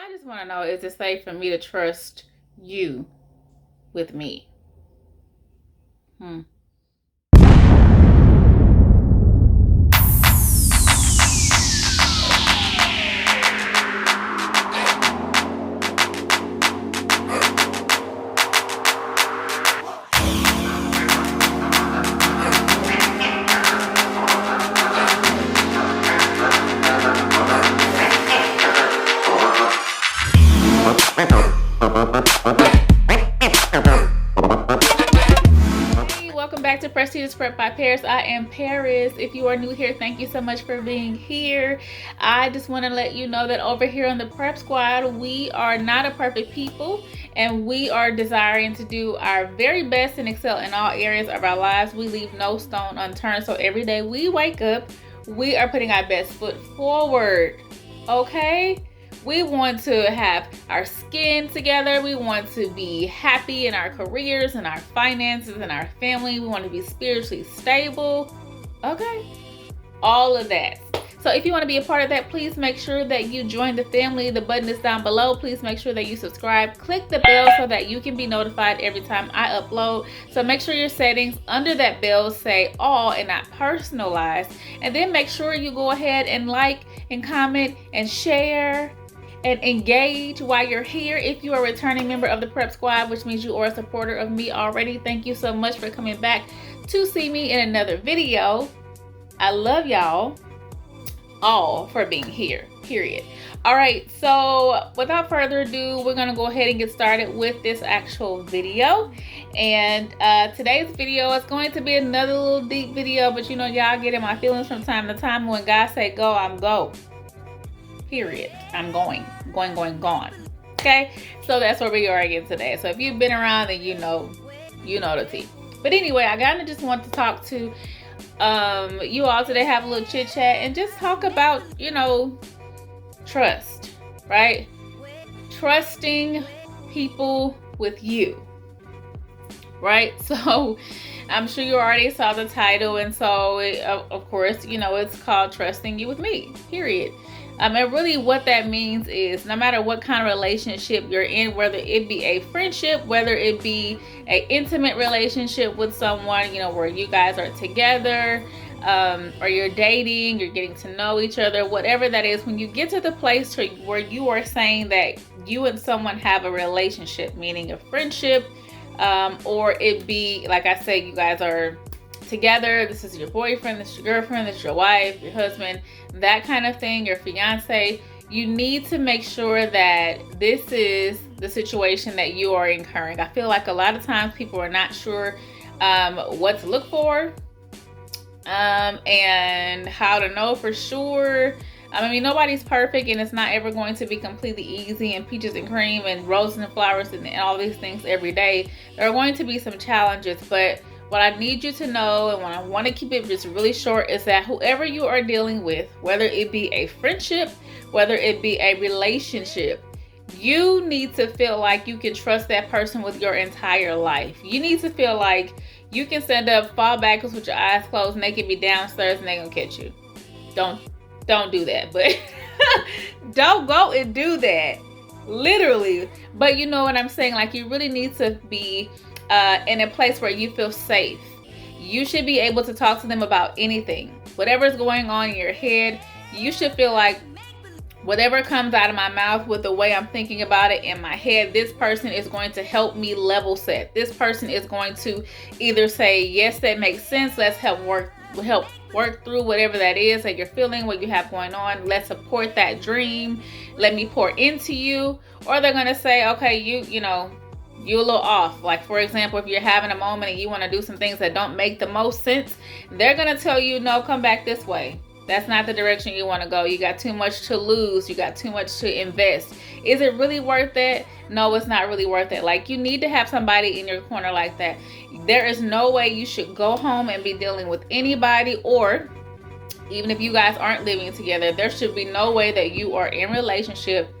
I just want to know, is it safe for me to trust you with me? Hmm. Hey, welcome back to Prestigious Prep by Paris. I am Paris. If you are new here, thank you so much for being here. I just want to let you know that over here on the Prep Squad, we are not a perfect people, and we are desiring to do our very best and excel in all areas of our lives. We leave no stone unturned. So every day we wake up, we are putting our best foot forward. Okay? We want to have our skin together. We want to be happy in our careers and our finances and our family. We want to be spiritually stable. Okay? All of that. So if you want to be a part of that, please make sure that you join the family. The button is down below. Please make sure that you subscribe. Click the bell so that you can be notified every time I upload. So make sure your settings under that bell say all and not personalized. And then make sure you go ahead and like and comment and share and engage while you're here. If you are a returning member of the Prep Squad, which means you are a supporter of me already, thank you so much for coming back to see me in another video. I love y'all all for being here, period. All right, so without further ado, we're gonna go ahead and get started with this actual video. And today's video is going to be another little deep video, but you know, y'all get in my feelings from time to time. When God say go, I'm go. Period. I'm going. Gone. Okay, so that's where we are again today. So if you've been around, then you know the tea. But anyway, I kind of just want to talk to you all today, have a little chit chat and just talk about, you know, trust, right? Trusting people with you, right? So I'm sure you already saw the title, and so of course, you know, it's called Trusting You with Me, period. And really what that means is no matter what kind of relationship you're in, whether it be a friendship, whether it be an intimate relationship with someone, you know, where you guys are together, or you're dating, you're getting to know each other, whatever that is, when you get to the place where you are saying that you and someone have a relationship, meaning a friendship, or it be, like I said, you guys are together, this is your boyfriend, this is your girlfriend, this is your wife, your husband, that kind of thing, your fiance, you need to make sure that this is the situation that you are incurring. I feel like a lot of times people are not sure what to look for, and how to know for sure. I mean, nobody's perfect, and it's not ever going to be completely easy and peaches and cream and roses and flowers and all these things every day. There are going to be some challenges, but what I need you to know, and what I want to keep it just really short, is that whoever you are dealing with, whether it be a friendship, whether it be a relationship, you need to feel like you can trust that person with your entire life. You need to feel like you can stand up, fall backwards with your eyes closed, and they can be downstairs and they're gonna catch you. Don't do that, but don't go and do that, literally. But you know what I'm saying? Like, you really need to be in a place where you feel safe. You should be able to talk to them about anything, whatever's going on in your head. You should feel like whatever comes out of my mouth, with the way I'm thinking about it in my head, this person is going to help me level set. This person is going to either say, yes, that makes sense, let's help work through whatever that is that you're feeling, what you have going on, let's support that dream, let me pour into you. Or they're going to say, okay, you know, you're a little off. Like, for example, if you're having a moment and you want to do some things that don't make the most sense, they're going to tell you, no, come back this way. That's not the direction you want to go. You got too much to lose. You got too much to invest. Is it really worth it? No, it's not really worth it. Like, you need to have somebody in your corner like that. There is no way you should go home and be dealing with anybody, or even if you guys aren't living together, there should be no way that you are in relationship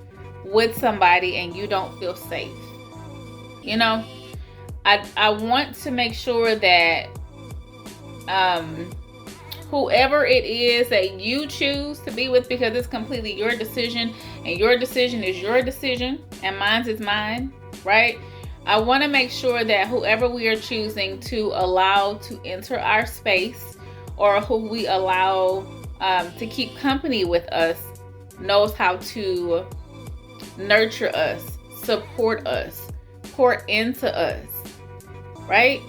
with somebody and you don't feel safe. You know, I want to make sure that whoever it is that you choose to be with, because it's completely your decision, and your decision is your decision, and mine is mine, right? I want to make sure that whoever we are choosing to allow to enter our space, or who we allow to keep company with us, knows how to nurture us, support us, pour into us, right?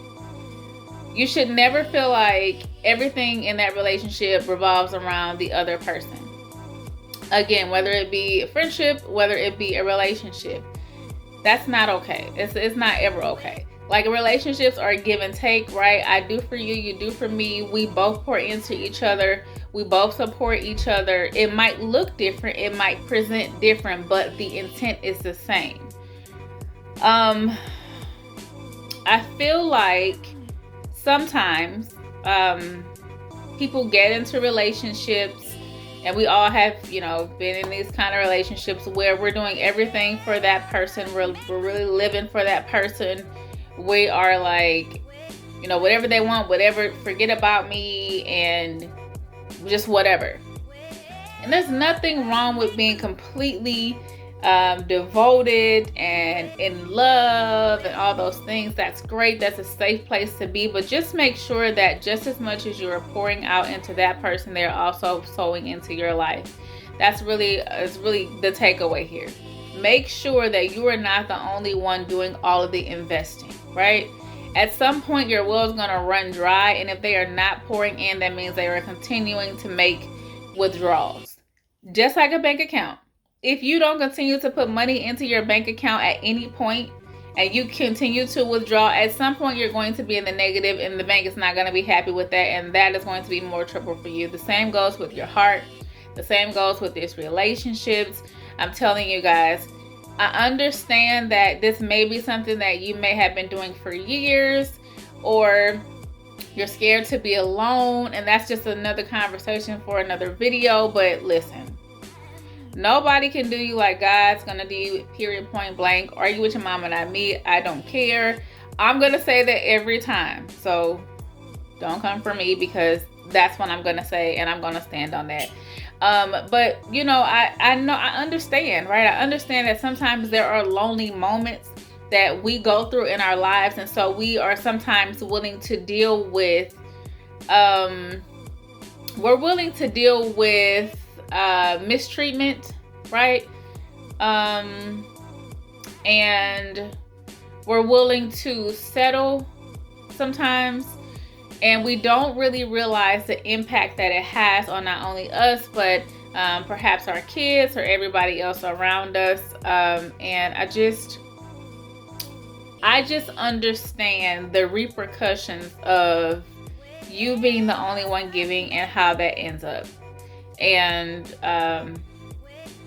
You should never feel like everything in that relationship revolves around the other person. Again, whether it be a friendship, whether it be a relationship, that's not okay. It's not ever okay. Like, relationships are a give and take, right? I do for you, you do for me. We both pour into each other. We both support each other. It might look different, it might present different, but the intent is the same. I feel like sometimes people get into relationships, and we all have, been in these kind of relationships where we're doing everything for that person. We're really living for that person. We are like, whatever they want, whatever, forget about me, and just whatever. And there's nothing wrong with being completely devoted and in love and all those things. That's great. That's a safe place to be. But just make sure that just as much as you are pouring out into that person, they're also sowing into your life. That's really the takeaway here. Make sure that you are not the only one doing all of the investing, right? At some point, your well is going to run dry. And if they are not pouring in, that means they are continuing to make withdrawals. Just like a bank account. If you don't continue to put money into your bank account at any point, and you continue to withdraw, at some point you're going to be in the negative, and the bank is not going to be happy with that, and that is going to be more trouble for you. The same goes with your heart. The same goes with these relationships. I'm telling you guys, I understand that this may be something that you may have been doing for years, or you're scared to be alone, and that's just another conversation for another video. But listen, nobody can do you like God's gonna do you, period, point blank. Are you with your mama, not me? I don't care. I'm gonna say that every time. So don't come for me, because that's what I'm gonna say, and I'm gonna stand on that. But I know, I understand, right? I understand that sometimes there are lonely moments that we go through in our lives. And so we are sometimes willing to deal with, mistreatment, right? And we're willing to settle sometimes, and we don't really realize the impact that it has on not only us, but perhaps our kids or everybody else around us. And I just understand the repercussions of you being the only one giving and how that ends up. And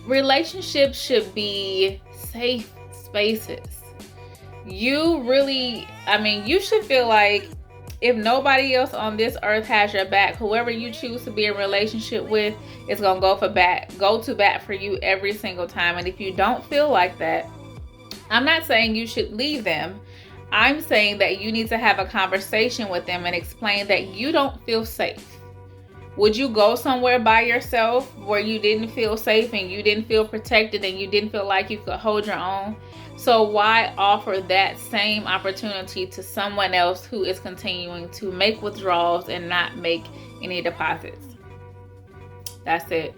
relationships should be safe spaces. You should feel like if nobody else on this earth has your back, whoever you choose to be in a relationship with is gonna go to bat for you every single time. And if you don't feel like that, I'm not saying you should leave them. I'm saying that you need to have a conversation with them and explain that you don't feel safe. Would you go somewhere by yourself where you didn't feel safe and you didn't feel protected and you didn't feel like you could hold your own? So why offer that same opportunity to someone else who is continuing to make withdrawals and not make any deposits? That's it.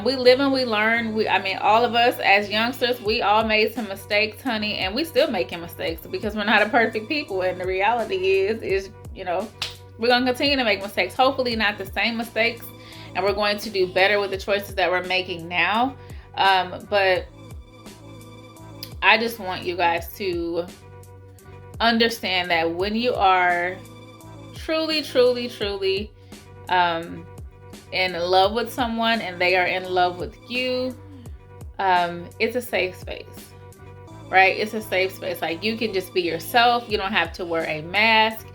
We live and we learn. All of us as youngsters, we all made some mistakes, honey, and we still making mistakes because we're not a perfect people. And the reality is, we're going to continue to make mistakes. Hopefully not the same mistakes, and we're going to do better with the choices that we're making now. But I just want you guys to understand that when you are truly, truly, truly in love with someone and they are in love with you, it's a safe space, right? It's a safe space. Like, you can just be yourself. You don't have to wear a mask.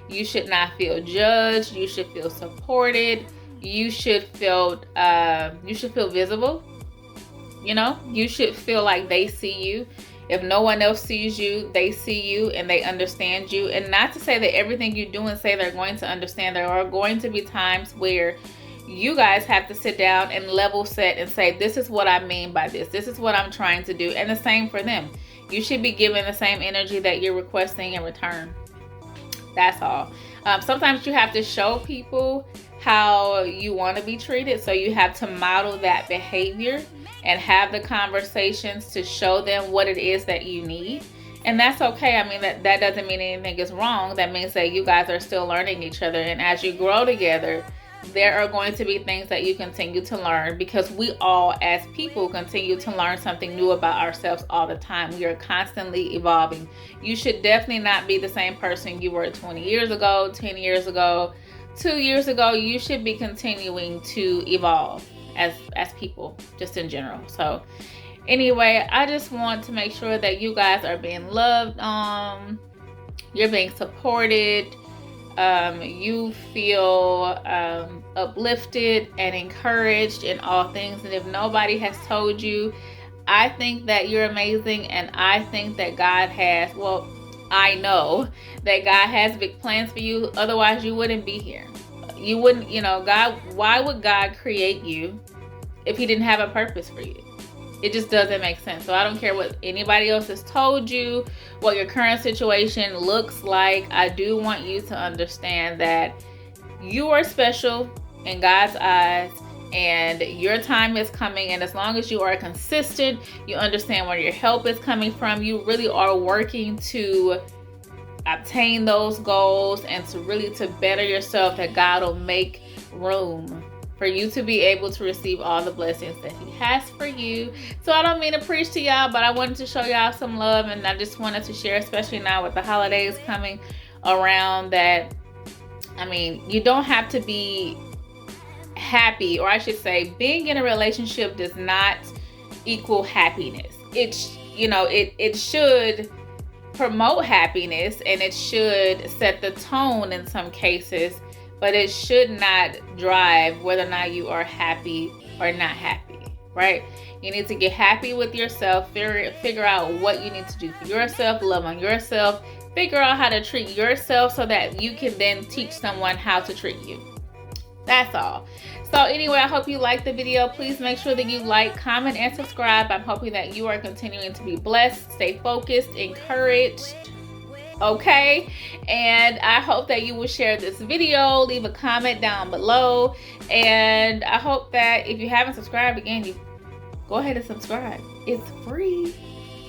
You should not feel judged. You should feel supported. You should feel visible. You should feel like they see you. If no one else sees you, they see you and they understand you. And not to say that everything you do and say they're going to understand. There are going to be times where you guys have to sit down and level set and say, this is what I mean by this. This is what I'm trying to do. And the same for them. You should be given the same energy that you're requesting in return. That's all. Sometimes you have to show people how you want to be treated. So you have to model that behavior and have the conversations to show them what it is that you need. And that's okay. I mean, that doesn't mean anything is wrong. That means that you guys are still learning each other. And as you grow together, there are going to be things that you continue to learn, because we all as people continue to learn something new about ourselves all the time. We are constantly evolving. You should definitely not be the same person you were 20 years ago, 10 years ago, 2 years ago. You should be continuing to evolve as people, just in general. So anyway, I just want to make sure that you guys are being loved on, you're being supported, you feel uplifted and encouraged in all things. And if nobody has told you, I think that you're amazing, and I think that God has, well, I know that God has big plans for you. Otherwise you wouldn't be here. You wouldn't, God, why would God create you if he didn't have a purpose for you? It just doesn't make sense. So I don't care what anybody else has told you, what your current situation looks like. I do want you to understand that you are special in God's eyes, and your time is coming. And as long as you are consistent, you understand where your help is coming from, you really are working to obtain those goals and to better yourself, that God will make room for you to be able to receive all the blessings that he has for you. So I don't mean to preach to y'all, but I wanted to show y'all some love, and I just wanted to share, especially now with the holidays coming around, that, I mean, you don't have to be happy, or I should say, being in a relationship does not equal happiness. It should promote happiness, and it should set the tone in some cases, but it should not drive whether or not you are happy or not happy, right? You need to get happy with yourself, figure out what you need to do for yourself, love on yourself, figure out how to treat yourself so that you can then teach someone how to treat you. That's all. So anyway, I hope you liked the video. Please make sure that you like, comment, and subscribe. I'm hoping that you are continuing to be blessed, stay focused, encouraged, okay? And I hope that you will share this video, leave a comment down below, and I hope that if you haven't subscribed, again, you go ahead and subscribe. It's free.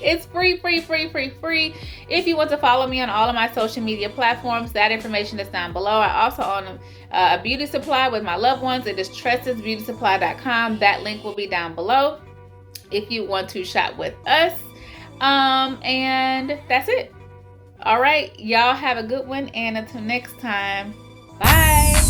It's free. If you want to follow me on all of my social media platforms, that information is down below. I also own a beauty supply with my loved ones. It is TressesBeautySupply.com. That link will be down below if you want to shop with us. And that's it. All right, y'all have a good one, and until next time, bye.